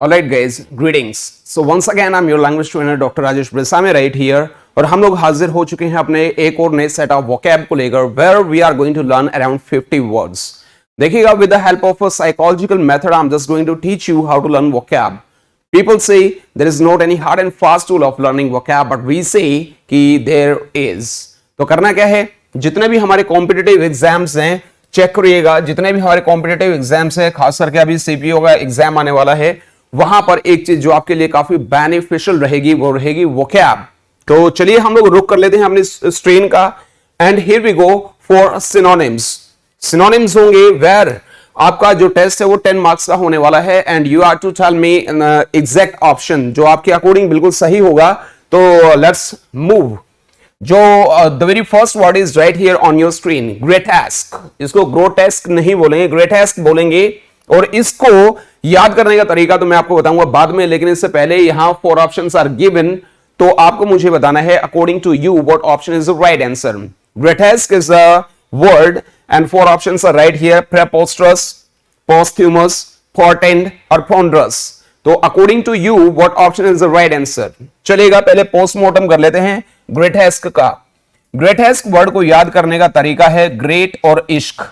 Alright guys, greetings. So once again I'm your language trainer Dr. Rajesh Bresame right here और हम लोग हाजिर हो चुके हैं अपने एक और नए सेट ऑफ वोकैब को लेकर where we are going to learn around 50 words. देखिएगा with the help of a psychological method I'm just going to teach you how to learn vocab. People say there is not any hard and fast tool of learning vocab but we say कि there is. तो करना क्या है, जितने भी हमारे competitive exams हैं check करिएगा, जितने भी हमारे कॉम्पिटिटिव एग्जाम्स हैं खास करके अभी सीपीओ का एग्जाम आने वाला है, वहां पर एक चीज जो आपके लिए काफी बेनिफिशियल रहेगी वो रहेगी वोकैब। तो चलिए हम लोग रुक कर लेते हैं अपनी स्क्रीन का and here we go for synonyms. Synonyms होंगे वेयर आपका जो टेस्ट है वो 10 मार्क्स का होने वाला है and you are to tell me exact option जो आपके अकॉर्डिंग बिल्कुल सही होगा। तो लेट्स मूव। जो the very first word is right here on your screen, grotesque. इसको ग्रोटेस्क नहीं बोलेंगे, ग्रेटेस्क बोलेंगे और इसको याद करने का तरीका तो मैं आपको बताऊंगा बाद में, लेकिन इससे पहले यहां 4 ऑप्शंस आर गिवन, तो आपको मुझे बताना है according to you what option is the right answer. Grotesque is a word and 4 options are right here, preposterous, posthumous, portend और पोंड्रस। तो according to you what option is the right answer. चलेगा, पहले postmortem कर लेते हैं ग्रेटेस्क का। ग्रेटेस्क word को याद करने का तरीका है ग्रेट और इश्क।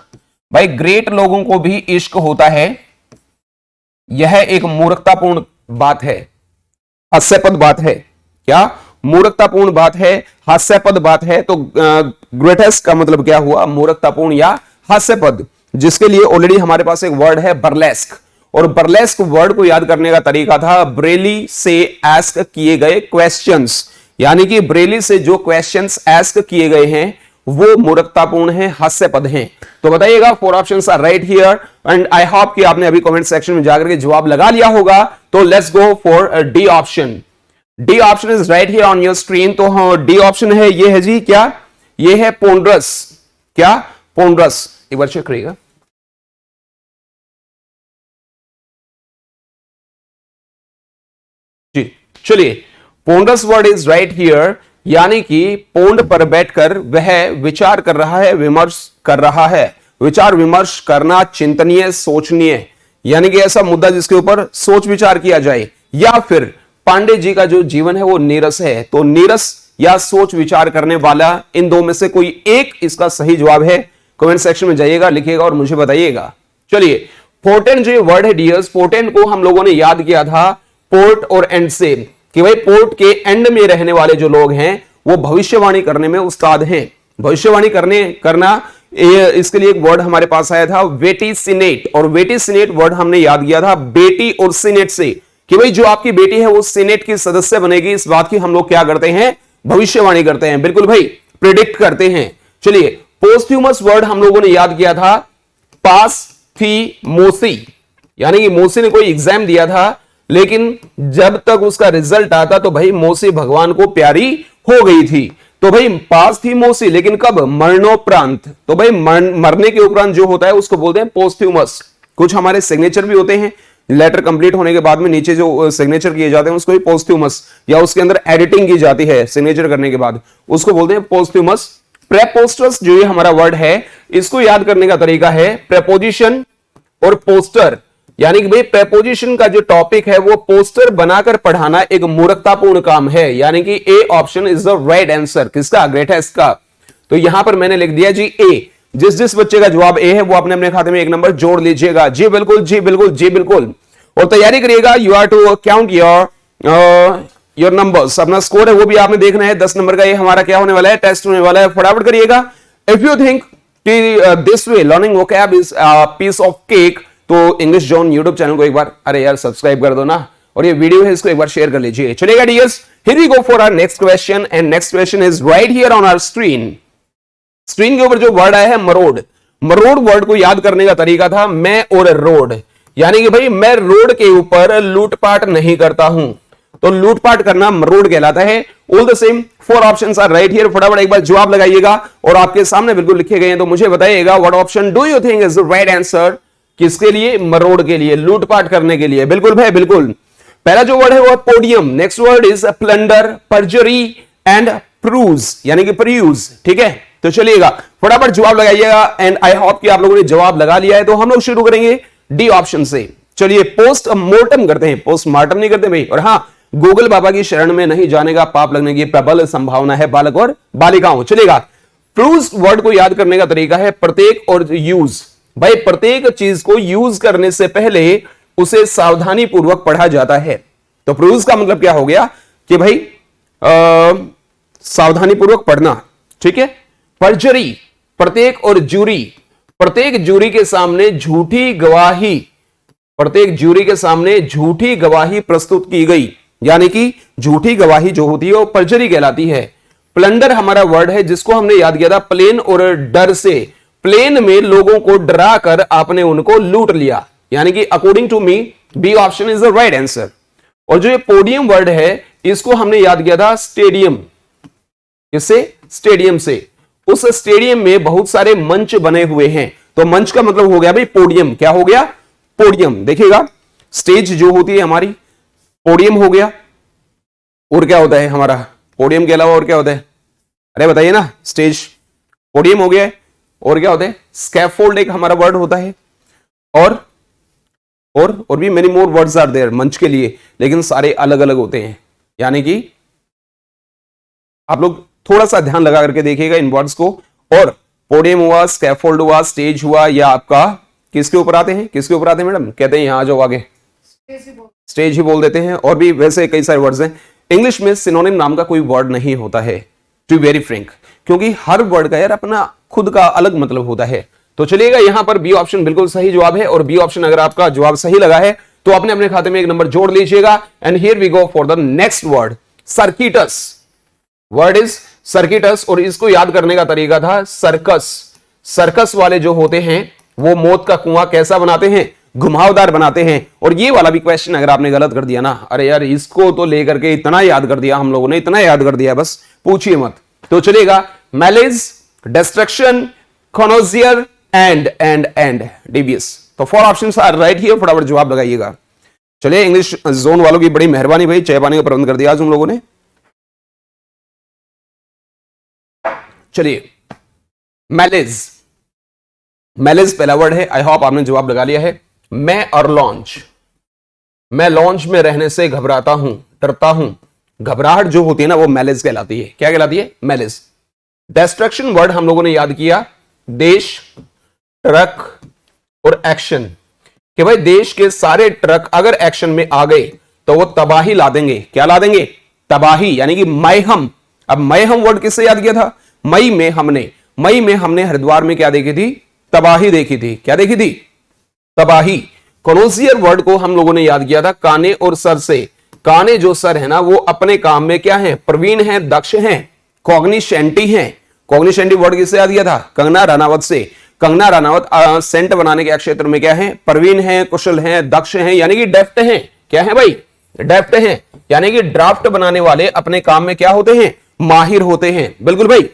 भाई ग्रेट लोगों को भी इश्क होता है, यह एक मूर्खतापूर्ण बात है, हास्यास्पद बात है। क्या मूर्खतापूर्ण बात है, हास्यास्पद बात है। तो ग्रेटेस्क का मतलब क्या हुआ, मूर्खतापूर्ण या हास्यास्पद, जिसके लिए ऑलरेडी हमारे पास एक वर्ड है बर्लेस्क। और बर्लेस्क वर्ड को याद करने का तरीका था ब्रेली से आस्क किए गए क्वेश्चंस, यानी कि ब्रेली से जो क्वेश्चंस आस्क किए गए हैं वो मूर्खतापूर्ण है, हास्यास्पद हैं। तो बताइएगा 4 options are right here and I hope कि आपने अभी कमेंट सेक्शन में जाकर के जवाब लगा लिया होगा। तो let's go for D option. D option is right here on your screen. तो हाँ, डी ऑप्शन है, ये है जी क्या, ये है पोंड्रस। क्या, पोंड्रस। एक बार चेक करिएगा। जी चलिए, पोंड्रस वर्ड इज राइट हियर, यानी कि पोंड पर बैठकर वह विचार कर रहा है, विमर्श कर रहा है। विचार विमर्श करना चिंतनीय, सोचनीय, यानी कि ऐसा मुद्दा जिसके ऊपर सोच विचार किया जाए। या फिर पांडे जी का जो जीवन है वो नीरस है। तो नीरस या सोच विचार करने वाला, इन दो में से कोई एक इसका सही जवाब है। कमेंट सेक्शन में जाइएगा, लिखिएगा और मुझे बताइएगा। चलिए, पोर्टेंट जो वर्ड है डियर्स, पोर्टेंट को हम लोगों ने याद किया था पोर्ट और एंड से, कि भाई पोर्ट के एंड में रहने वाले जो लोग हैं वो भविष्यवाणी करने में उस्ताद हैं। भविष्यवाणी करना इसके लिए एक वर्ड हमारे पास आया था वेटिसिनेट, और वेटिसिनेट वर्ड हमने याद किया था बेटी और सिनेट से, कि भाई जो आपकी बेटी है वो सिनेट की सदस्य बनेगी, इस बात की हम लोग क्या करते हैं, भविष्यवाणी करते हैं, बिल्कुल भाई प्रिडिक्ट करते हैं। चलिए, पोस्ट्यूमस वर्ड हम लोगों ने याद किया था पास थी मोसी, यानी कि मोसी ने कोई एग्जाम दिया था लेकिन जब तक उसका रिजल्ट आता तो भाई मौसी भगवान को प्यारी हो गई थी। तो भाई पास थी मौसी, लेकिन कब, मरणोपरांत। तो भाई मरने के उपरांत जो होता है उसको बोलते हैं पोस्ट्यूमस। कुछ हमारे सिग्नेचर भी होते हैं, लेटर कंप्लीट होने के बाद में नीचे जो सिग्नेचर किए जाते हैं उसको ही पोस्ट्यूमस, या उसके अंदर एडिटिंग की जाती है सिग्नेचर करने के बाद, उसको बोलते हैं पोस्ट्यूमस। प्रेपोस्टर्स जो ये हमारा वर्ड है, इसको याद करने का तरीका है प्रेपोजिशन और पोस्टर, यानी कि भाई प्रेपोजिशन का जो टॉपिक है वो पोस्टर बनाकर पढ़ाना एक मूर्खतापूर्ण काम है, यानी कि ए option is the right answer. किसका, ग्रेटेस्क का। तो यहां पर मैंने लिख दिया जी ए। जिस बच्चे का जवाब ए है वो अपने अपने खाते में 1 नंबर जोड़ लीजिएगा। जी बिल्कुल, जी बिल्कुल, जी बिल्कुल। और तैयारी करिएगा, you are to count your numbers. अपना स्कोर है वो भी आपने देखना है। 10 नंबर का ये हमारा क्या होने वाला है, टेस्ट होने वाला है। फटाफट करिएगा। If you think this way learning vocab is peace of cake, तो इंग्लिश जोन यूट्यूब चैनल को एक बार अरे यार सब्सक्राइब कर दो ना, और ये वीडियो है इसको एक बार शेयर कर लीजिए। चलेगा dears, here we go for our next question and next question is right here on our screen. Screen के ऊपर जो वर्ड आया है मरोड़। मरोड़ वर्ड को याद करने का तरीका था मैं और रोड, यानी कि भाई मैं रोड के ऊपर लूटपाट नहीं करता हूं, तो लूटपाट करना मरोड़ कहलाता है। All the same 4 options are right here. फटाफट एक बार जवाब लगाइएगा और आपके सामने बिल्कुल लिखे गए हैं, तो मुझे बताइएगा what option do you think is the right answer. किसके लिए, मरोड़ के लिए, लूटपाट करने के लिए। बिल्कुल भाई बिल्कुल। पहला जो वर्ड है वो है podium. Next word is plunder, perjury and peruse, यानी कि प्रीयूज। ठीक है, तो चलिएगा फटाफट जवाब लगाइएगा एंड आई होप कि आप लोगों ने जवाब लगा लिया है। तो हम लोग शुरू करेंगे डी ऑप्शन से। चलिए पोस्ट मोर्टम करते हैं, पोस्टमार्टम नहीं करते भाई। और हाँ, गूगल बाबा की शरण में नहीं जाने का पाप लगने की प्रबल संभावना है बालक और बालिकाओं। चलेगा। प्रूव्स वर्ड को याद करने का तरीका है प्रत्येक और यूज। भाई प्रत्येक चीज को यूज करने से पहले उसे सावधानी पूर्वक पढ़ा जाता है। तो प्रूव्स का मतलब क्या हो गया कि भाई सावधानी पूर्वक पढ़ना, ठीक है। परजरी, प्रत्येक और जूरी, प्रत्येक जूरी के सामने झूठी गवाही, प्रत्येक जूरी के सामने झूठी गवाही प्रस्तुत की गई, यानी कि झूठी गवाही जो होती है वो परजरी कहलाती है। प्लंडर हमारा वर्ड है जिसको हमने याद किया था प्लेन और डर से। प्लेन में लोगों को डरा कर आपने उनको लूट लिया, यानी कि according to me B option is the right answer. और जो ये पोडियम वर्ड है इसको हमने याद किया था स्टेडियम, इससे स्टेडियम से। उस स्टेडियम में बहुत सारे मंच बने हुए हैं, तो मंच का मतलब हो गया भाई पोडियम। क्या हो गया? पोडियम। देखिएगा स्टेज जो होती है हमारी, पोडियम हो गया। और क्या होता है हमारा पोडियम के अलावा? और क्या होता है? अरे बताइए ना। स्टेज, पोडियम हो गया। और क्या होता है? स्कैफोल्ड एक हमारा वर्ड होता है। और भी many more words are there मंच के लिए, लेकिन सारे अलग अलग होते हैं। यानी कि आप लोग थोड़ा सा ध्यान लगा करके देखिएगा इन वर्ड्स को। और पोडियम हुआ, स्कैफोल्ड हुआ, स्टेज हुआ, या आपका किसके ऊपर आते हैं? किसके ऊपर आते हैं मैडम? कहते हैं यहां जो आगे स्टेज ही बोल देते हैं। और भी वैसे कई सारे वर्ड्स हैं। इंग्लिश में सिनोनिम नाम का कोई वर्ड नहीं होता है, टू वेरी फ्रैंक, क्योंकि हर वर्ड का यार अपना खुद का अलग मतलब होता है। तो चलिएगा, यहां पर बी ऑप्शन बिल्कुल सही जवाब है। और बी ऑप्शन अगर आपका जवाब सही लगा है तो आपने अपने खाते में एक नंबर जोड़ लीजिएगा। And here we go for the next word, circuitous. Word is circuitous, और इसको याद करने का तरीका था सर्कस। सर्कस वाले जो होते हैं वो मौत का कुआं कैसा बनाते हैं? घुमावदार बनाते हैं। और ये वाला भी क्वेश्चन अगर आपने गलत कर दिया ना, अरे यार इसको तो लेकर के इतना याद कर दिया हम लोगों ने, इतना याद कर दिया बस पूछिए मत। तो चलेगा, मैलेज, डिस्ट्रक्शन, कॉनोजियर एंड डिवियस। तो 4 ऑप्शंस आर राइट हियर, फटाफट जवाब लगाइएगा। चलिए, इंग्लिश जोन वालों की बड़ी मेहरबानी भाई, चाय पानी का प्रबंध कर दिया आज हम लोगों ने। चलिए, मैलेज, मैलेज पहला वर्ड है। आई होप आपने जवाब लगा लिया है। मैं और लॉन्च, मैं लॉन्च में रहने से घबराता हूं, डरता हूं। घबराहट जो होती है ना वो मैलेज कहलाती है। क्या कहलाती है? मैलेज। डिस्ट्रक्शन वर्ड हम लोगों ने याद किया, देश, ट्रक और एक्शन, कि भाई देश के सारे ट्रक अगर एक्शन में आ गए तो वो तबाही ला देंगे। क्या ला देंगे? तबाही, यानी कि मैहम। अब मैहम वर्ड किससे याद किया था? मई में हमने हरिद्वार में क्या देखी थी? तबाही देखी थी। क्या देखी थी? तबाही। कॉनोसियर वर्ड को हम लोगों ने याद किया था काने और सर से। काने जो सर है ना वो अपने काम में क्या है? प्रवीण है, दक्ष है, कॉग्निशेंटी है। कॉग्निशेंटी वर्ड किससे याद किया था? कंगना रनावत से। कंगना रनावत सेंट बनाने के क्षेत्र में क्या है? प्रवीण है, कुशल है, दक्ष है, यानी कि डेफ्ट है। क्या है भाई? डेफ्ट है, यानी कि ड्राफ्ट बनाने वाले अपने काम में क्या होते हैं? माहिर होते हैं। बिल्कुल भाई।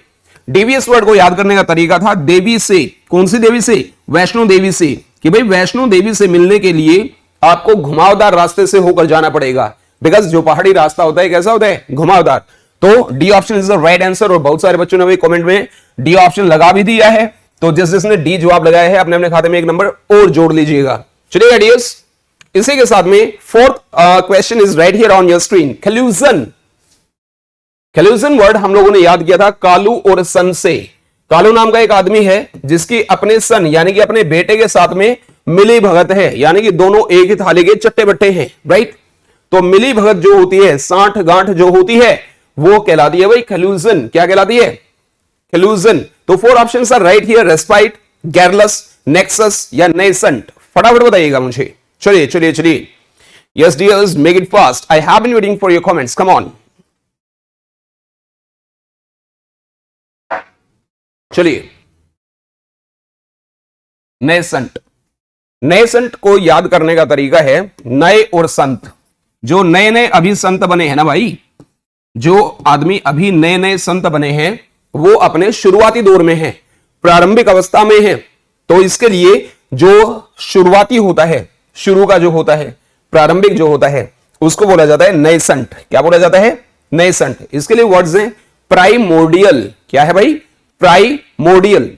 डीवीएस वर्ड को याद करने का तरीका था देवी से। कौन सी देवी से? वैष्णो देवी से। कि भाई वैष्णो देवी से मिलने के लिए आपको घुमावदार रास्ते से होकर जाना पड़ेगा, बिकॉज जो पहाड़ी रास्ता होता है कैसा होता है? घुमावदार। तो D option is the right answer. और बहुत सारे बच्चों ने भी कमेंट में डी ऑप्शन लगा भी दिया है। तो जिसने डी जवाब लगाया है अपने अपने खाते में एक नंबर और जोड़ लीजिएगा। चलिए डियर्स, इसी के साथ में 4th question is right here on your screen, कल्यूजन। कल्यूजन word हम लोगों ने याद किया था कालू और सन से। कालू नाम का एक आदमी है जिसकी अपने सन यानी कि अपने बेटे के साथ में मिली भगत है, यानी कि दोनों एक ही थाली के चट्टे बट्टे हैं, राइट। तो मिली भगत जो होती है, साठ गांठ जो होती है, वो कहलाती है भाई कल्यूजन। क्या कहलाती है? कल्यूजन। तो 4 options are right here, respite, garrulous, nexus या नेसेंट। फटाफट बताइएगा मुझे। चलिए चलिए चलिए, yes dears, make it fast, I have been waiting for your comments, come on. चलिए, नेसेंट। नेसेंट को याद करने का तरीका है नए और संत। जो नए नए अभी संत बने हैं ना भाई, जो आदमी अभी नए नए संत बने हैं वो अपने शुरुआती दौर में हैं, प्रारंभिक अवस्था में हैं। तो इसके लिए जो शुरुआती होता है, शुरू का जो होता है, प्रारंभिक जो होता है, उसको बोला जाता है नेसेंट। क्या बोला जाता है? नेसेंट। इसके लिए वर्ड्स हैं प्राइमोर्डियल। क्या है भाई? प्राइमोर्डियल।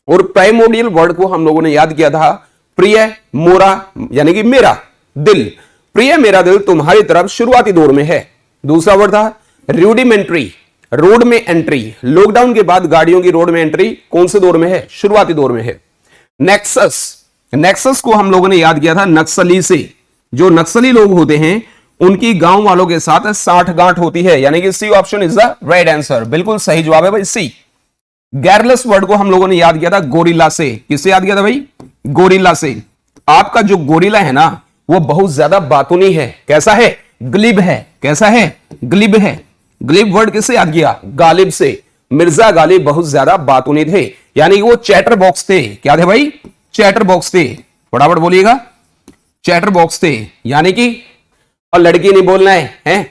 और प्राइमोर्डियल वर्ड को हम लोगों ने याद किया था प्रिय मोरा यानी कि मेरा दिल, प्रिय मेरा दिल तुम्हारी तरफ शुरुआती दौर में है। दूसरा वर्ड था रूडिमेंट्री, रोड में एंट्री, लॉकडाउन के बाद गाड़ियों की रोड में एंट्री कौन से दौर में है? शुरुआती दौर में है। नेक्सस, नेक्सस को हम लोगों ने याद किया था नक्सली से। जो नक्सली लोग होते हैं उनकी गांव वालों के साथ साठगांठ होती है, यानी कि C option is the right answer, बिल्कुल सही जवाब है भाई सी। गैरलेस वर्ड को हम लोगों ने याद किया था गोरिल्ला से। किससे याद किया था भाई? गोरिल्ला से। आपका जो गोरिल्ला है ना वो बहुत ज्यादा बातूनी है। कैसा है? ग्लिब है। कैसा है? ग्लिब है। ग्लिब वर्ड किससे याद किया? गालिब से। मिर्जा गालिब बहुत ज्यादा बातूनी थे, यानी कि वो चैटर बॉक्स थे। क्या थे भाई? चैटर बॉक्स थे। फटाफट बोलिएगा, चैटर बॉक्स थे, यानी कि और लड़की नहीं बोलना है?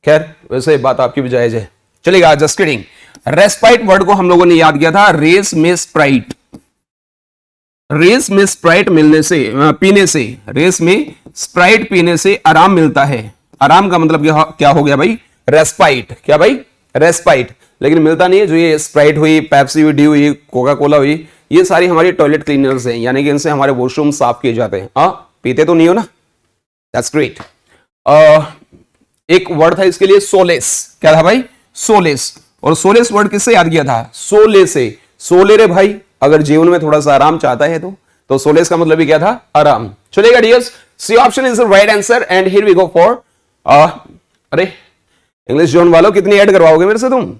खैर वैसे बात आपकी भी जायज है, चलेगा, जस्ट किडिंग। रेस्पाइट वर्ड को हम लोगों ने याद किया था रेस में स्प्राइट। रेस में स्प्राइट मिलने से पीने से, रेस में स्प्राइट पीने से आराम मिलता है। आराम का मतलब क्या हो गया भाई? रेस्पाइट। क्या भाई? रेस्पाइट। लेकिन मिलता नहीं है। जो ये स्प्राइट हुई, पेप्सी हुई, डी हुई, कोका कोला हुई, ये सारी हमारी टॉयलेट क्लीनर्स हैं, यानी कि इनसे हमारे वॉशरूम साफ किए जाते हैं। पीते तो नहीं हो ना? That's great. एक वर्ड था इसके लिए सोलेस। क्या था भाई? सोलेस। और सोलेस वर्ड किससे याद किया था? सोले से। सोले रे भाई, अगर जीवन में थोड़ा सा आराम चाहता है तो सोलेस का मतलब भी क्या था? आराम। चलेगा dears, C option is the right answer and here we go for अरे इंग्लिश जोन वालों कितनी ऐड करवाओगे मेरे से तुम?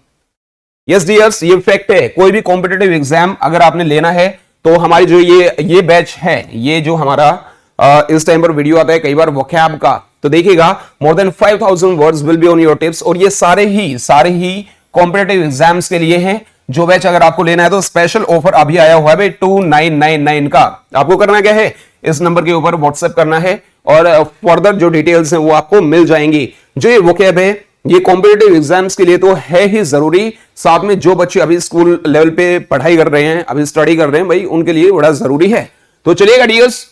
यस डियर्स, ये फैक्ट है। कोई भी कॉम्पिटिटिव एग्जाम अगर आपने लेना है तो हमारी जो ये बैच है, ये जो हमारा इस टाइम पर वीडियो आता है कई बार वोकैब का, तो देखिएगा more than 5000 words will be on your tips. और ये सारे ही कॉम्पिटिटिव एग्जाम्स के लिए हैं। जो बैच अगर आपको लेना है तो स्पेशल ऑफर अभी आया हुआ है भाई 2999 का। आपको करना क्या है? इस नंबर के ऊपर व्हाट्सएप करना है और फर्दर जो डिटेल्स हैं वो आपको मिल जाएंगी। जो ये वोकैब है ये कॉम्पिटिटिव एग्जाम्स के लिए तो है ही जरूरी, साथ में जो बच्चे अभी स्कूल लेवल पे पढ़ाई कर रहे हैं, अभी स्टडी कर रहे हैं भाई, उनके लिए बड़ा जरूरी है। तो चलिएगा डियर्स,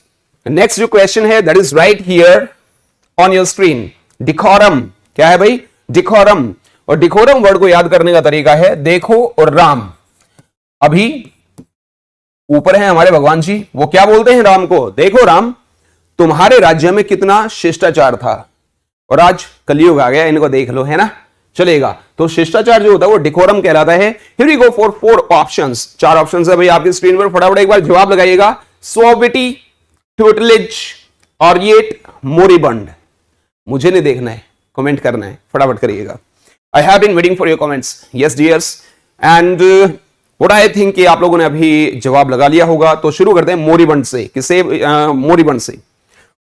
नेक्स्ट जो क्वेश्चन है that is right here on your screen. Decorum. क्या है भाई? डिकोरम। और डिकोरम वर्ड को याद करने का तरीका है देखो और राम। अभी ऊपर है हमारे भगवान जी, वो क्या बोलते हैं राम को? देखो राम, तुम्हारे राज्य में कितना शिष्टाचार था। और आज कलयुग आ गया, इनको देख लो, है ना? चलेगा। तो शिष्टाचार जो होता है वो डिकोरम कहलाता है। Here we go for 4 options. 4 options है भाई आपकी स्क्रीन पर, फटाफट एक बार जवाब लगाइएगा। Suavity, tutelage, aureate, moribund. मुझे नहीं देखना है, कमेंट करना है, फटाफट करिएगा। I have been waiting for your comments. Yes dears, and what I think कि आप लोगों ने अभी जवाब लगा लिया होगा। तो शुरू करते हैं मोरिबंड से। किसे? मोरिबंड से।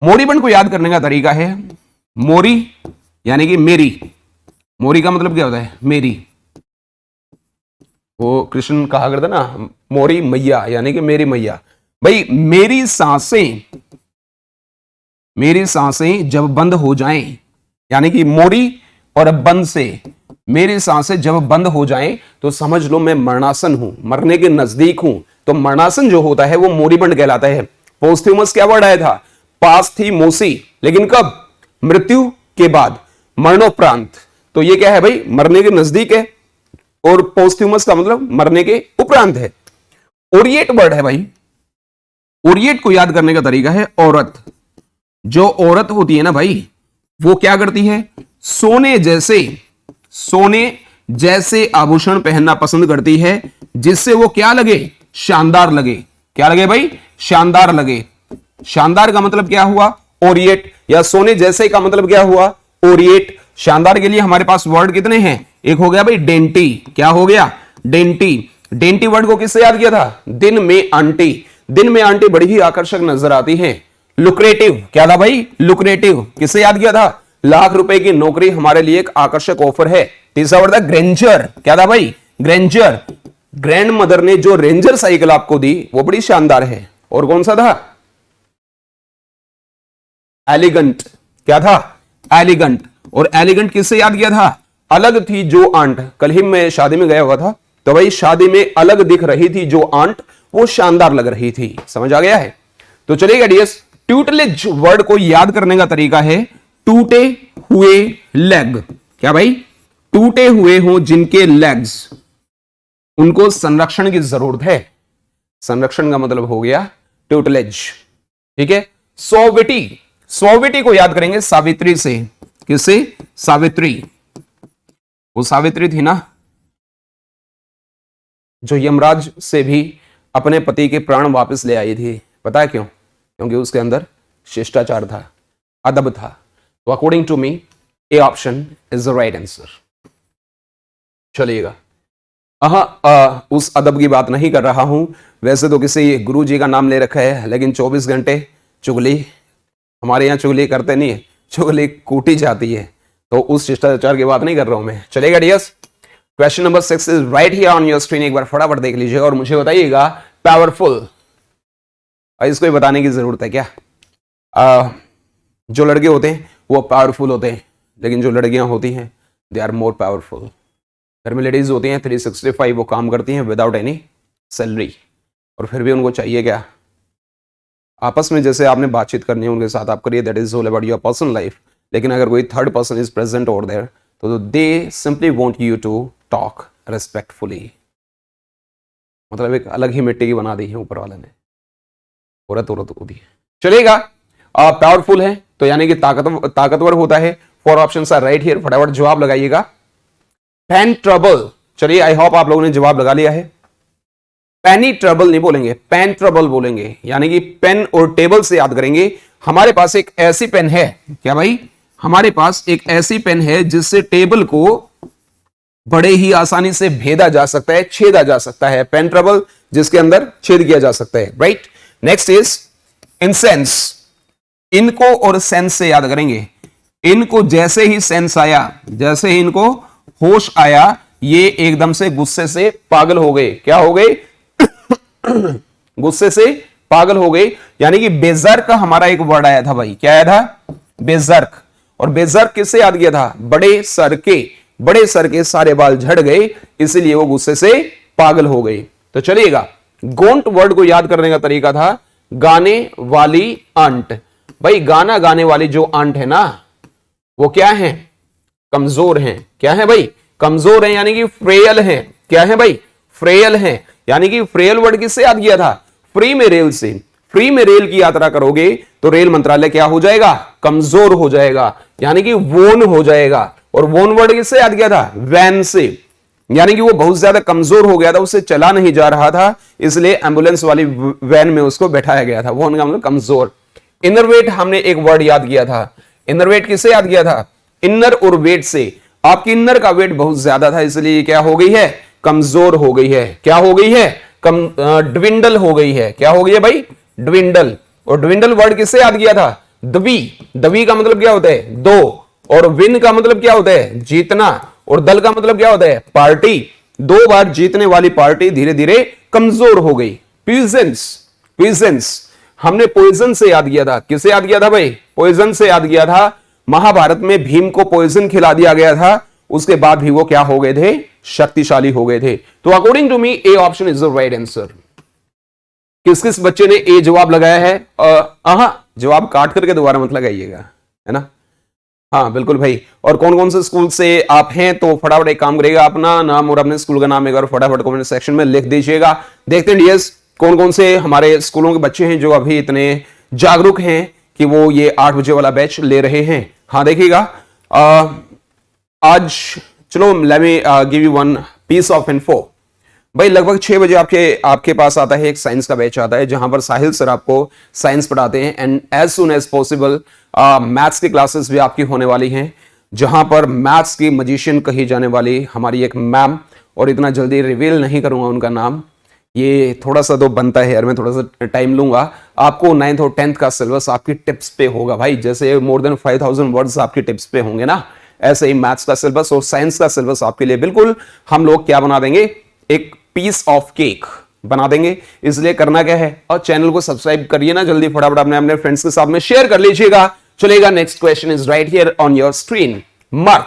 मोरिबंड को याद करने का तरीका है मोरी यानी कि मेरी। मोरी का मतलब क्या होता है? मेरी। वो कृष्ण कहा करता ना, मोरी मैया यानी कि मेरी मैया। भाई मेरी सांसें जब बंद हो जाएं, यानी कि मोरी और बंद से, मेरी सांसें जब बंद हो जाएं तो समझ लो मैं मरणासन हूं, मरने के नजदीक हूं। तो मरणासन जो होता है वो मोरिबंड कहलाता है। पोस्थ्यूमस क्या वर्ड आया था? पास थी मोसी, लेकिन कब? मृत्यु के बाद, मरणोपरांत। तो ये क्या है भाई? मरने के नजदीक है। और पोस्थ्यूमस का मतलब मरने के उपरांत है। ओरिएट वर्ड है भाई। ओरिएट को याद करने का तरीका है औरत। जो औरत होती है ना भाई, वो क्या करती है? सोने जैसे आभूषण पहनना पसंद करती है, जिससे वो क्या लगे? शानदार लगे। क्या लगे भाई? शानदार लगे। शानदार का मतलब क्या हुआ? ओरिएट। या सोने जैसे का मतलब क्या हुआ? ओरिएट। शानदार के लिए हमारे पास वर्ड कितने हैं? एक हो गया भाई डेंटी। क्या हो गया? डेंटी। डेंटी वर्ड को किससे याद किया था? दिन में आंटी। दिन में आंटी बड़ी ही आकर्षक नजर आती है। लुक्रेटिव। क्या था भाई? लुक्रेटिव। किससे याद किया था? लाख रुपए की नौकरी हमारे लिए एक आकर्षक ऑफर है। तीसरा वर्ड था ग्रेंजर। क्या था भाई? ग्रेंजर। ग्रैंड मदर ने जो रेंजर साइकिल आपको दी वो बड़ी शानदार है। और कौन सा था? एलिगेंट। क्या था? एलिगेंट। और एलिगेंट किससे याद किया था? अलग थी जो आंट। कल ही मैं शादी में गया हुआ था, तो भाई शादी में अलग दिख रही थी जो आंट, वो शानदार लग रही थी। समझ आ गया है? तो चलिएगा डियर्स, ट्यूटलेज वर्ड को याद करने का तरीका है टूटे हुए लेग। क्या भाई? टूटे हुए हो जिनके लेग्स, उनको संरक्षण की जरूरत है। संरक्षण का मतलब हो गया ट्यूटलेज। ठीक है। सौविटी, सौविटी को याद करेंगे सावित्री से। किससे? सावित्री। वो सावित्री थी ना जो यमराज से भी अपने पति के प्राण वापस ले आई थी। पता है क्यों? क्योंकि उसके अंदर शिष्टाचार था, अदब था। तो according to me A option is the right answer. चलिएगा, उस अदब की बात नहीं कर रहा हूं। वैसे तो किसी गुरु जी का नाम ले रखा है, लेकिन 24 घंटे चुगली, हमारे यहाँ चुगली करते नहीं है, चुगली कूटी जाती है। तो उस शिष्टाचार की बात नहीं कर रहा हूं मैं। चलेगा dears, question number 6 is right here on your screen. एक बार फटाफट देख लीजिएगा और मुझे बताइएगा पावरफुल। इसको ही बताने की जरूरत है क्या? जो लड़के होते हैं वो पावरफुल होते हैं, लेकिन जो लड़कियां होती हैं दे आर मोर पावरफुल। घर में लेडीज होती हैं 365 वो काम करती हैं विदाउट एनी सैलरी, और फिर भी उनको चाहिए क्या? आपस में जैसे आपने बातचीत करनी है उनके साथ आप करिए, that is all about your personal life. लेकिन अगर कोई third person is present over there तो they simply want you to talk respectfully. मतलब एक अलग ही मिट्टी की बना दी है ऊपर वाले ने, औरत होती है। चलेगा, पावरफुल है तो यानी कि ताकतवर होता है। 4 ऑप्शंस आर राइट हियर, फटाफट जवाब लगाइएगा। पेन ट्रबल, चलिए आई होप आप लोगों ने जवाब लगा लिया है। पेनी ट्रबल नहीं बोलेंगे, पेन ट्रबल बोलेंगे, यानी कि पेन और टेबल से याद करेंगे। हमारे पास एक ऐसी पेन है, क्या भाई? हमारे पास एक ऐसी पेन है जिससे टेबल को बड़े ही आसानी से भेदा जा सकता है, छेदा जा सकता है। पेन ट्रबल जिसके अंदर छेद किया जा सकता है, राइट। Next is incense. इनको और सेंस से याद करेंगे। इनको जैसे ही सेंस आया, जैसे ही इनको होश आया, ये एकदम से गुस्से से पागल हो गए। क्या हो गए? गुस्से से पागल हो गए। यानी कि बेजर्क हमारा एक वर्ड आया था भाई, क्या आया था? बेजर्क। और बेजर्क किससे याद किया था? बड़े सर के सारे बाल झड़ गए, इसलिए वो गुस्से से पागल हो गए। तो चलिएगा, गोंट वर्ड को याद करने का तरीका था गाने वाली आंट। भाई गाना गाने वाली जो आंट है ना, वो क्या है? कमजोर हैं। क्या है भाई? कमजोर हैं, यानी कि फ्रेयल हैं। क्या है भाई? फ्रेयल हैं। यानी कि फ्रेयल वर्ड किससे याद किया था? फ्री में रेल से। फ्री में रेल की यात्रा करोगे तो रेल मंत्रालय क्या हो जाएगा? कमजोर हो जाएगा, यानी कि वोन हो जाएगा। और वोन वर्ड किससे याद किया था? वैन से, यानी कि वो बहुत ज्यादा कमजोर हो गया था, उससे चला नहीं जा रहा था, इसलिए एम्बुलेंस वाली वैन में उसको बैठाया गया था। वोन का मतलब कमजोर। इनरवेट हमने एक वर्ड याद किया था। इनरवेट किससे याद किया था? इनर और वेट से। आपकी इनर का वेट बहुत ज्यादा था, इसलिए क्या हो गई है? कमजोर हो गई है। क्या हो गई है? ड्विंडल हो गई है। क्या हो गई है भाई? ड्विंडल। और ड्विंडल वर्ड किससे याद किया था? दबी। दबी का मतलब क्या होता है? दो। और विन का मतलब क्या होता है? जीतना। और दल का मतलब क्या होता है? पार्टी। 2 बार जीतने वाली पार्टी धीरे धीरे कमजोर हो गई। पीजेंस। पीजेंस हमने पॉइजन से याद किया था। किसे याद किया था भाई? पॉइजन से याद किया था। महाभारत में भीम को पॉइजन खिला दिया गया था, उसके बाद भी वो क्या हो गए थे? शक्तिशाली हो गए थे। तो according to me A option is the right answer. किस किस बच्चे ने ए जवाब लगाया है? जवाब काट करके दोबारा मत लगाइएगा, है ना? हाँ बिल्कुल भाई। और कौन कौन से स्कूल से आप हैं तो फटाफट एक काम करिएगा, अपना नाम और अपने स्कूल का नाम एक बार फटाफट कमेंट सेक्शन में लिख दीजिएगा। देखते हैं डियर्स कौन कौन से हमारे स्कूलों के बच्चे हैं जो अभी इतने जागरूक हैं कि वो ये 8 बजे वाला बैच ले रहे हैं। हाँ देखिएगा, आज चलो let me give you one piece of info. भाई लगभग 6 बजे आपके पास आता है एक साइंस का बैच आता है, जहां पर साहिल सर आपको साइंस पढ़ाते हैं। And as soon as possible maths की क्लासेस भी आपकी होने वाली हैं, जहां पर मैथ्स की मजिशियन कही जाने वाली हमारी एक मैम, और इतना जल्दी रिवील नहीं करूंगा उनका नाम, ये थोड़ा सा तो बनता है यार, मैं थोड़ा सा टाइम लूंगा। आपको 9th और 10th का सिलेबस आपकी टिप्स पे होगा भाई, जैसे मोर देन 5000 वर्ड्स आपकी टिप्स पे होंगे ना, ऐसे ही मैथ्स का सिलेबस और साइंस का सिलेबस आपके लिए बिल्कुल हम लोग क्या बना देंगे, एक पीस ऑफ केक बना देंगे। इसलिए करना क्या है, और चैनल को सब्सक्राइब करिए ना जल्दी फटाफट, अपने फ्रेंड्स के साथ में शेयर कर लीजिएगा। चलेगा, next question is right here on your screen. Mirth,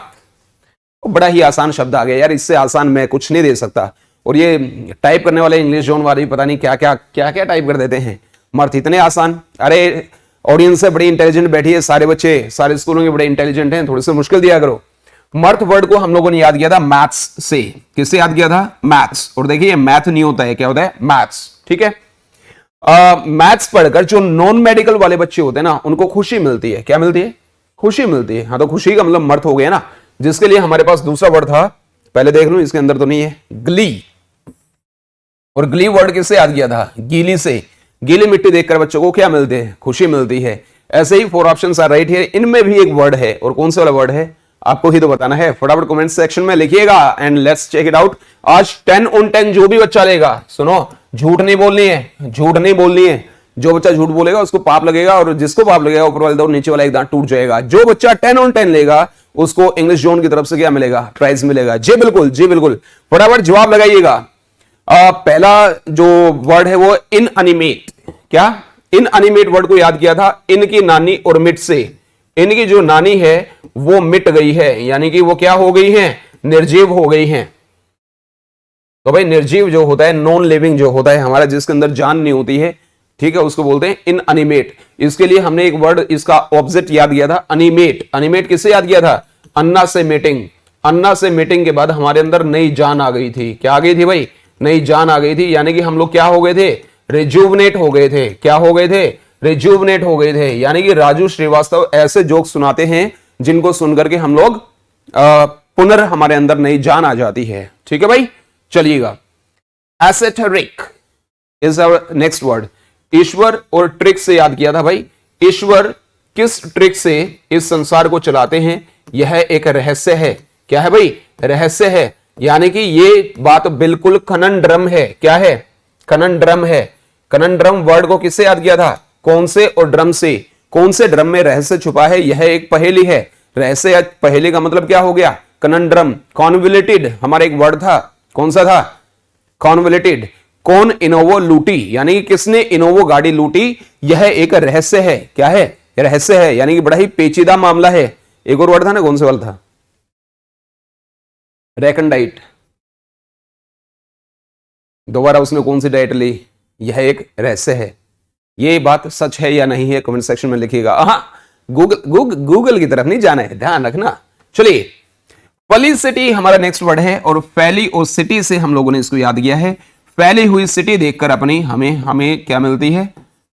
बड़ा ही आसान शब्द आ गया यार, इससे आसान मैं कुछ नहीं दे सकता। और ये टाइप करने वाले इंग्लिश जोन वाले पता नहीं क्या क्या टाइप कर देते हैं। मर्थ इतने आसान, अरे ऑडियंस से बड़ी इंटेलिजेंट बैठी है, सारे बच्चे सारे स्कूलों के बड़े इंटेलिजेंट हैं, थोड़ी सी मुश्किल दिया करो। मर्थ वर्ड को हम लोगों ने याद किया था मैथ्स से। किससे याद किया था? मैथ्स। और देखिए मैथ नहीं होता है, क्या होता है? मैथ्स। ठीक है, मैथ्स पढ़कर जो नॉन मेडिकल वाले बच्चे होते हैं ना, उनको खुशी मिलती है। क्या मिलती है? खुशी मिलती है। हाँ, तो खुशी का मतलब मर्थ हो गया ना, जिसके लिए हमारे पास दूसरा वर्ड था, पहले देख लूं, इसके अंदर तो नहीं है, ग्ली। और ग्ली वर्ड किससे याद किया था? गीली से। गीली मिट्टी देखकर बच्चों को क्या मिलते हैं? खुशी मिलती है। ऐसे ही 4 ऑप्शंस आर राइट हियर। इनमें भी एक वर्ड है, और कौन सा वाला वर्ड है आपको ही तो बताना है। फटाफट कमेंट सेक्शन में लिखिएगा and let's check it out. आज 10 on 10 जो भी बच्चा लेगा, सुनो, झूठ नहीं बोलनी है, झूठ नहीं बोलनी है। जो बच्चा झूठ बोलेगा उसको पाप लगेगा, और जिसको पाप लगेगा ऊपर वाले दो नीचे वाला एक दांत टूट जाएगा। जो बच्चा 10 on 10 लेगा उसको इंग्लिश जोन की तरफ से क्या मिलेगा? प्राइज मिलेगा। जी बिल्कुल, जी बिल्कुल, फटाफट जवाब लगाइएगा। पहला जो वर्ड है वो इनएनिमेट। क्या? इनएनिमेट वर्ड को याद किया था इनकी नानी और मिट से। इनकी जो नानी है वो मिट गई है, यानी कि वो क्या हो गई है? निर्जीव हो गई है। तो भाई निर्जीव जो होता है, नॉन लिविंग जो होता है हमारा, जिसके अंदर जान नहीं होती है, ठीक है, उसको बोलते हैं इनएनिमेट। इसके लिए हमने एक वर्ड, इसका ऑपोजिट याद किया था, अनिमेट। अनिमेट किससे याद किया था? अन्ना से मीटिंग। अन्ना से मीटिंग के बाद हमारे अंदर नई जान आ गई थी। क्या आ गई थी भाई? नई जान आ गई थी, यानी कि हम लोग क्या हो गए थे? रिजुवनेट हो गए थे। क्या हो गए थे? रिजुवनेट हो गए थे। यानी कि राजू श्रीवास्तव ऐसे जोक सुनाते हैं जिनको सुनकर के हम लोग पुनर् हमारे अंदर नई जान आ जाती है। ठीक है भाई, चलिएगा। एसेटेरिक इज आवर नेक्स्ट वर्ड। ईश्वर और ट्रिक से याद किया था भाई। ईश्वर किस ट्रिक से इस संसार को चलाते हैं? यह एक रहस्य है। क्या है भाई? रहस्य है। यानी कि ये बात बिल्कुल कनंड्रम है। क्या है? कनंड्रम है। कनंड्रम वर्ड को किससे याद किया था? कौन से और ड्रम से? कौन से ड्रम में रहस्य छुपा है? यह एक पहेली है। रहस्य या पहेली का मतलब क्या हो गया? कनंड्रम। कॉन्वोल्यूटेड हमारा एक वर्ड था, कौन सा था? कॉन्वोल्यूटेड। कौन इनोवो लूटी, यानी कि किसने इनोवो गाड़ी लूटी, यह एक रहस्य है। क्या है? रहस्य है, यानी कि बड़ा ही पेचीदा मामला है। एक और वर्ड था ना, कौन सा वाला था? रेकनडाइट। दोबारा उसने कौन सी डाइट ली? यह एक रहस्य है। ये बात सच है या नहीं है कमेंट सेक्शन में लिखिएगा। हाँ, गूगल की तरफ नहीं जाना है, ध्यान रखना। चलिए, फेलिसिटी हमारा नेक्स्ट वर्ड है, और फैली और सिटी से हम लोगों ने इसको याद किया है। फैली हुई सिटी देखकर अपनी हमें क्या मिलती है?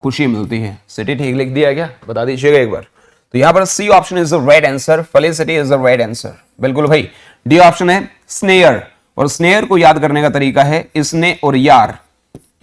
खुशी मिलती है। सिटी ठीक लिख दिया क्या? बता दीजिएगा एक बार। तो यहां पर C option is the right answer. Felicity is the right answer. बिल्कुल भाई। डी ऑप्शन है स्नेयर, और स्नेयर को याद करने का तरीका है इसने और यार।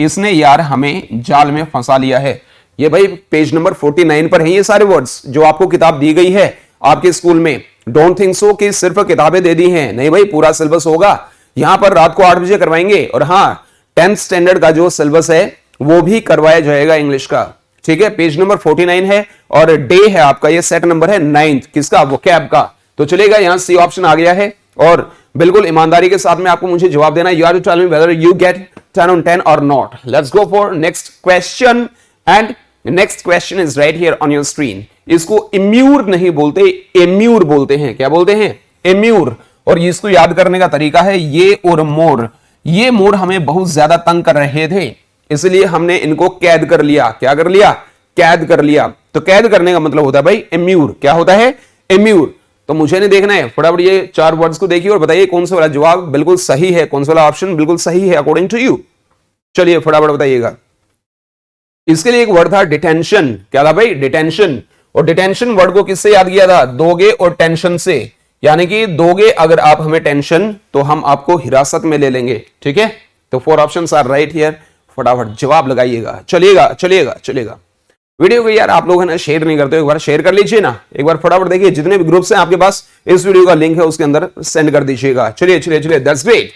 इसने यार हमें जाल में फंसा लिया है। ये भाई पेज नंबर 49 पर है ये सारे वर्ड्स जो आपको किताब दी गई है आपके स्कूल में। डोंट थिंक सो कि सिर्फ किताबें दे दी हैं, नहीं भाई, पूरा सिलेबस होगा। यहां पर रात को 8 बजे करवाएंगे, और हाँ, 10th स्टैंडर्ड का जो सिलेबस है वो भी करवाया जाएगा इंग्लिश का। ठीक है, पेज नंबर 49 है, और डे है आपका, ये सेट नंबर है 9th, किसका? वोकैब का। तो चलेगा, यहां सी ऑप्शन आ गया है, और बिल्कुल ईमानदारी के साथ में आपको मुझे जवाब देना। You are to tell me whether you get 10 on 10 और not. Let's go for next question, and next question is right here on your screen. इसको इम्यूर नहीं बोलते, एम्यूर बोलते हैं। क्या बोलते हैं? एम्यूर। और इसको याद करने का तरीका है ये और मोर। ये मोर हमें बहुत ज्यादा तंग कर रहे थे, इसलिए हमने इनको कैद कर लिया। क्या कर लिया? कैद कर लिया। तो कैद करने का मतलब होता है भाई एम्यूर। क्या होता है? एम्यूर। तो मुझे नहीं देखना है, फटाफट ये 4 वर्ड्स को देखिए और बताइए कौन सा वाला जवाब बिल्कुल सही है, कौन सा वाला ऑप्शन बिल्कुल सही है अकॉर्डिंग टू यू। चलिए फटाफट बताइएगा। इसके लिए एक वर्ड था डिटेंशन। क्या था भाई? डिटेंशन। और डिटेंशन वर्ड को किससे याद किया था? दोगे और टेंशन से। यानी कि दोगे अगर आप हमें टेंशन, तो हम आपको हिरासत में ले लेंगे। ठीक है, तो 4 ऑप्शंस आर राइट हियर। फटाफट जवाब लगाइएगा। चलिएगा चलिएगा चलिएगा। वीडियो को यार आप लोग है ना शेयर नहीं करते, एक बार शेयर कर लीजिए ना, एक बार फटाफट देखिए। जितने भी ग्रुप्स हैं आपके पास, इस वीडियो का लिंक है उसके अंदर सेंड कर दीजिएगा। चलिए चलिए चलिए, दैट्स ग्रेट।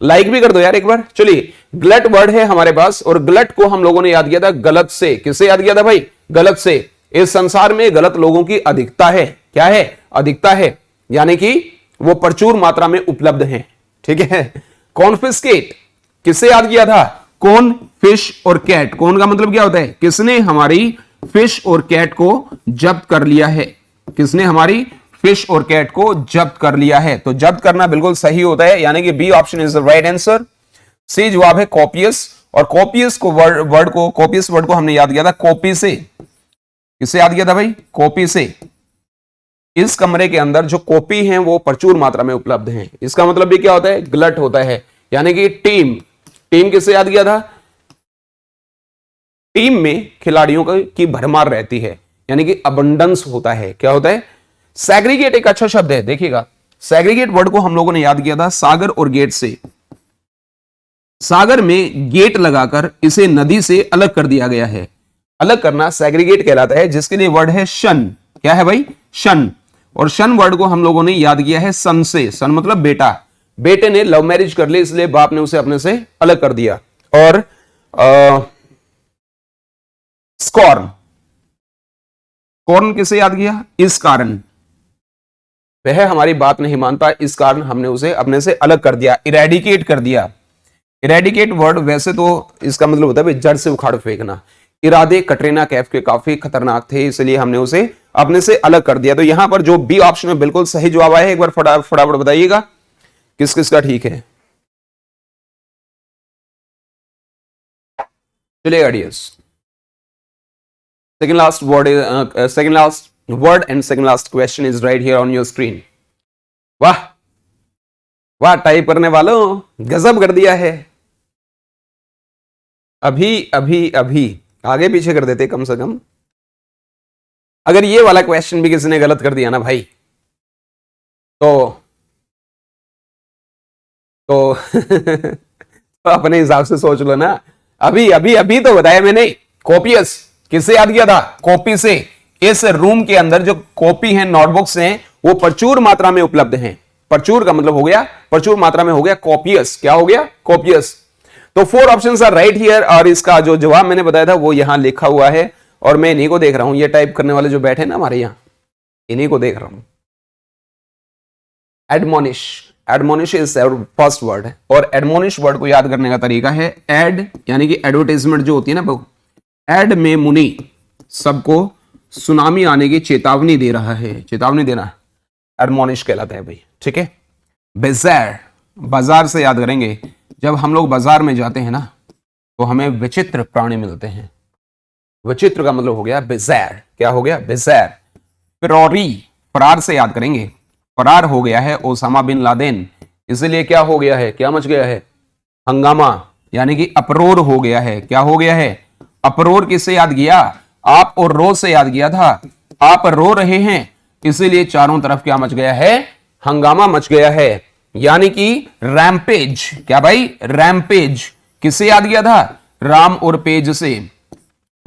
लाइक भी कर दो यार एक बार। चलिए, गलत वर्ड है हमारे पास, और गलत को हम लोगों ने याद किया था गलत से। किससे याद किया था भाई? गलत से। इस संसार में गलत लोगों की अधिकता है। क्या है? अधिकता है, यानी कि वो प्रचुर मात्रा में उपलब्ध हैं। ठीक है। कॉन्फिस्केट किससे याद किया था? कौन, फिश और कैट। कौन का मतलब क्या होता है? किसने हमारी फिश और कैट को जब्त कर लिया है। किसने हमारी फिश और कैट को जब्त कर लिया है। तो जब्त करना बिल्कुल सही होता है, यानी कि B option is the right answer. C जवाब है कॉपियस। और कॉपियस को कॉपियस वर्ड को हमने याद किया था कॉपी से। किससे याद किया था भाई? कॉपी से। इस कमरे के अंदर जो कॉपी हैं वो प्रचुर मात्रा में उपलब्ध हैं। इसका मतलब भी क्या होता है? गलत होता है। यानी कि टीम। टीम किससे याद किया था? टीम में खिलाड़ियों की भरमार रहती है, यानी कि अबंडेंस होता है। क्या होता है? सेग्रीगेट एक अच्छा शब्द है, देखिएगा सेग्रीगेट वर्ड को हम लोगों ने याद किया था सागर और गेट से। सागर में गेट लगाकर इसे नदी से अलग कर दिया गया है। अलग करना सेग्रीगेट कहलाता है, जिसके लिए वर्ड है शन। क्या है भाई? शन। और शन वर्ड को हम लोगों ने याद किया है सन से। सन मतलब बेटा। बेटे ने लव मैरिज कर ली, इसलिए बाप ने उसे अपने से अलग कर दिया। और स्कॉर्न, कॉर्न किसे याद किया? इस कारण वह हमारी बात नहीं मानता, इस कारण हमने उसे अपने से अलग कर दिया, इरेडिकेट कर दिया। इरेडिकेट वर्ड वैसे तो इसका मतलब होता है जड़ से उखाड़ फेंकना। इरादे कटरीना कैफ के काफी खतरनाक थे, इसलिए हमने उसे अपने से अलग कर दिया। तो यहां पर जो बी ऑप्शन में बिल्कुल सही जवाब आया है, एक बार फटाफट बताइएगा किस किस का ठीक है। चलिए dears, second last word and second last question is right here on your screen. वाह वाह, टाइप करने वालों गजब कर दिया है। अभी अभी अभी आगे पीछे कर देते कम से कम। अगर ये वाला क्वेश्चन भी किसी ने गलत कर दिया ना भाई, तो तो अपने हिसाब से सोच लो ना। अभी अभी अभी तो बताया मैंने। कॉपियस किससे याद किया था? कॉपी से। इस रूम के अंदर जो कॉपी है, नोटबुक्स हैं, वो प्रचुर मात्रा में उपलब्ध हैं। प्रचुर का मतलब हो गया प्रचुर मात्रा में, हो गया कॉपियस। क्या हो गया? कॉपियस। तो 4 ऑप्शंस आर राइट हियर, और इसका जो जवाब मैंने बताया था वो यहां लिखा हुआ है, और मैं इन्हीं को देख रहा हूं। ये टाइप करने वाले जो बैठे ना हमारे यहां, इन्हीं को देख रहा हूं। Admonish, admonish is first word है, और एडमोनिश वर्ड को याद करने का तरीका है एड, यानी कि एडवर्टाइजमेंट जो होती है ना, एड में मुनि सबको सुनामी आने की चेतावनी दे रहा है। चेतावनी देना एडमोनिश कहलाता है भाई, ठीक है। बिज़ार, बाजार से याद करेंगे। जब हम लोग बाजार में जाते हैं ना, तो हमें विचित्र प्राणी मिलते हैं। विचित्र का मतलब हो गया बिज़ार। क्या हो गया? बिज़ार। फिरौरी, फरार से याद करेंगे। फरार हो गया है ओसामा बिन लादेन, इसलिए क्या हो गया है? क्या मच गया है? हंगामा, यानी कि अपरोर हो गया है। क्या हो गया है? अपरोर। किससे याद किया? आप और रो से याद किया था। आप रो रहे हैं, इसीलिए चारों तरफ क्या मच गया है? हंगामा मच गया है, यानी कि रैम्पेज। क्या भाई? रैम्पेज। किससे याद किया था? राम और पेज से।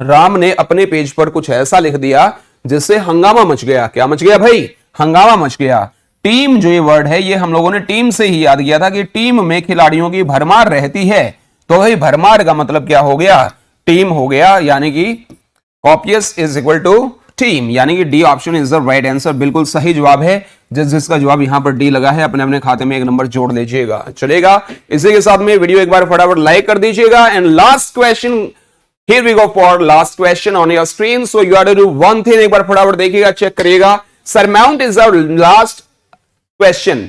राम ने अपने पेज पर कुछ ऐसा लिख दिया जिससे हंगामा मच गया। क्या मच गया भाई? हंगामा मच गया। टीम जो ये वर्ड है, ये हम लोगों ने टीम से ही याद किया था कि टीम में खिलाड़ियों की भरमार रहती है। तो भाई भरमार का मतलब क्या हो गया? टीम हो गया, यानी कि copious is equal to teem, यानी कि D option is the right answer. बिल्कुल सही जवाब है। जिसका जवाब यहां पर डी लगा है, अपने अपने खाते में एक नंबर जोड़ लीजिएगा। चलेगा। इसी के साथ में वीडियो एक बार फटाफट लाइक कर दीजिएगा। And last question, here we go for last question on your screen. So you have to do one thing, एक बार फटाफट देखिएगा, चेक करिएगा। Surmount is our last question.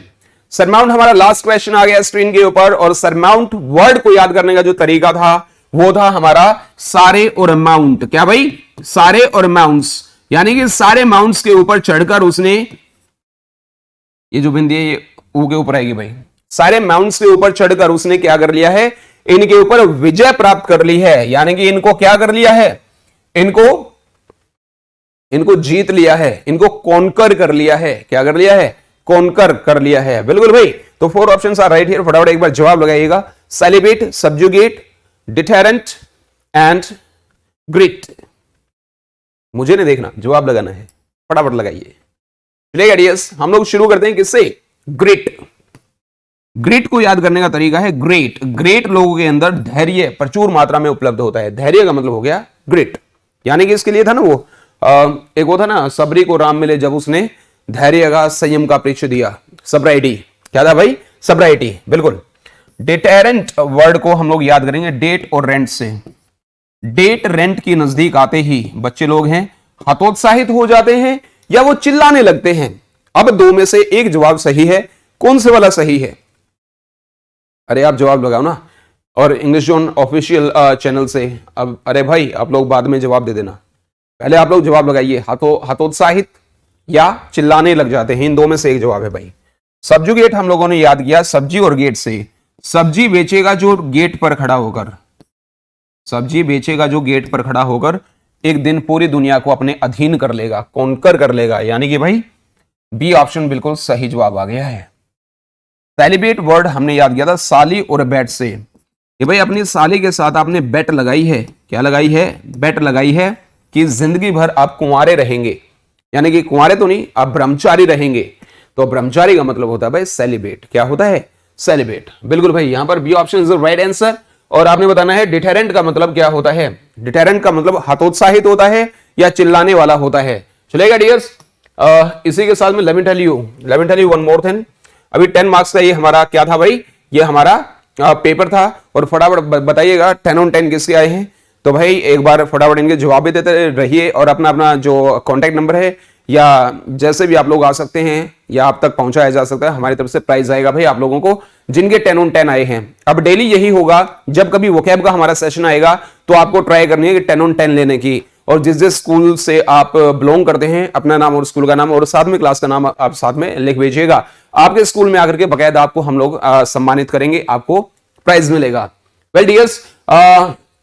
Surmount हमारा लास्ट क्वेश्चन आ गया स्क्रीन के ऊपर, और सरमाउंट वर्ड को याद करने का जो तरीका था वो था हमारा सारे और माउंट। क्या भाई? सारे और माउंट्स, यानी कि सारे माउंट्स के ऊपर चढ़कर उसने, ये जो बिंदी है ये ऊ के ऊपर आएगी भाई, सारे माउंट्स के ऊपर चढ़कर उसने क्या कर लिया है? इनके ऊपर विजय प्राप्त कर ली है। यानी कि इनको क्या कर लिया है? इनको जीत लिया है, इनको कॉन्कर कर लिया है। क्या कर लिया है? कॉन्कर कर लिया है। बिल्कुल भाई। तो 4 ऑप्शंस आर राइट हियर, फटाफट एक बार जवाब लगाइएगा। Celebrate, subjugate, deterrent and grit. मुझे नहीं देखना, जवाब लगाना है, फटाफट लगाइए। चलिए डियर्स, हम लोग शुरू करते हैं किससे? ग्रिट। ग्रिट को याद करने का तरीका है ग्रेट। ग्रेट लोगों के अंदर धैर्य प्रचुर मात्रा में उपलब्ध होता है। धैर्य का मतलब हो गया ग्रिट, यानी कि इसके लिए था ना वो एक वो था ना, सबरी को राम मिले जब उसने धैर्य का संयम का परिचय दिया। सबराइटी। क्या था भाई? सबराइटी। बिल्कुल। डिटेरेंट वर्ड को हम लोग याद करेंगे डेट और रेंट से। डेट रेंट की नजदीक आते ही बच्चे लोग हैं हतोत्साहित हो जाते हैं या वो चिल्लाने लगते हैं। अब दो में से एक जवाब सही है, कौन से वाला सही है? अरे आप जवाब लगाओ ना। और इंग्लिश जोन ऑफिशियल चैनल से अब, अरे भाई आप लोग बाद में जवाब दे देना, पहले आप लोग जवाब लगाइए। हतोत्साहित या चिल्लाने लग जाते हैं, इन दो में से एक जवाब है भाई। सब्जुगेट हम लोगों ने याद किया सब्जी और गेट से। सब्जी बेचेगा जो गेट पर खड़ा होकर, सब्जी बेचेगा जो गेट पर खड़ा होकर, एक दिन पूरी दुनिया को अपने अधीन कर लेगा, कॉन्कर कर लेगा। यानी कि भाई बी ऑप्शन बिल्कुल सही जवाब आ गया है। सेलिब्रेट वर्ड हमने याद किया था साली और बैट से। ये भाई अपनी साली के साथ आपने बेट लगाई है। क्या लगाई है? बेट लगाई है कि जिंदगी भर आप कुंवारे रहेंगे, यानी कि कुंवारे तो नहीं, आप ब्रह्मचारी रहेंगे। तो ब्रह्मचारी का मतलब होता है भाई सेलिब्रेट। क्या होता है? सेलिब्रेट। बिल्कुल भाई, यहां पर B option is the right answer. और आपने बताना है डिटेरेंट का मतलब क्या होता है। डिटेरेंट का मतलब हतोत्साहित होता है या चिल्लाने वाला होता है। चलेगा डियर्स? इसी के साथ में let me tell you one more thing. अभी 10 मार्क्स का ये हमारा क्या था भाई? ये हमारा पेपर था। और फटाफट बताइएगा 10 on 10 किसके आए हैं। तो भाई एक बार फटाफट इनके जवाब भी देते रहिए, और अपना अपना जो कॉन्टैक्ट नंबर है या जैसे भी आप लोग आ सकते हैं या आप तक पहुंचाया जा सकता है, हमारी तरफ से प्राइज आएगा भाई आप लोगों को जिनके 10 on 10 आए हैं। अब डेली यही होगा, जब कभी वोकैब का हमारा सेशन आएगा तो आपको ट्राई करनी है कि 10 on 10 लेने की। और जिस जिस स्कूल से आप बिलोंग करते हैं, अपना नाम और स्कूल का नाम और साथ में क्लास का नाम आप साथ में लिख भेजिएगा। आपके स्कूल में आकर के बकायदा आपको हम लोग सम्मानित करेंगे, आपको प्राइज मिलेगा। वेल डियर्स,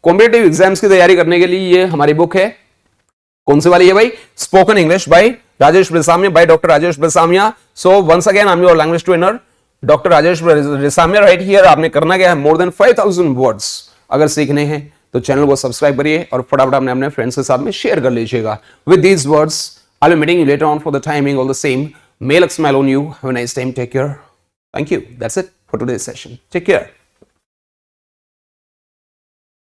कॉम्पिटिटिव एग्जाम्स की तैयारी करने के लिए ये हमारी बुक है। कौन सी वाली है भाई? Spoken English by Rajesh Resamiya, by doctor Rajesh Resamiya. So once again I am your language trainer doctor Rajesh Resamiya right here. आपने करना क्या है? मोर देन 5000 वर्ड्स अगर सीखने हैं तो चैनल को सब्सक्राइब करिए और फटाफट अपने अपने फ्रेंड्स के साथ में शेयर कर लीजिएगा। With these words I will meeting you later on for the timing all the same. May luck smile on you. Have a nice time. Take care. Thank you. That's it for today's session. Take care.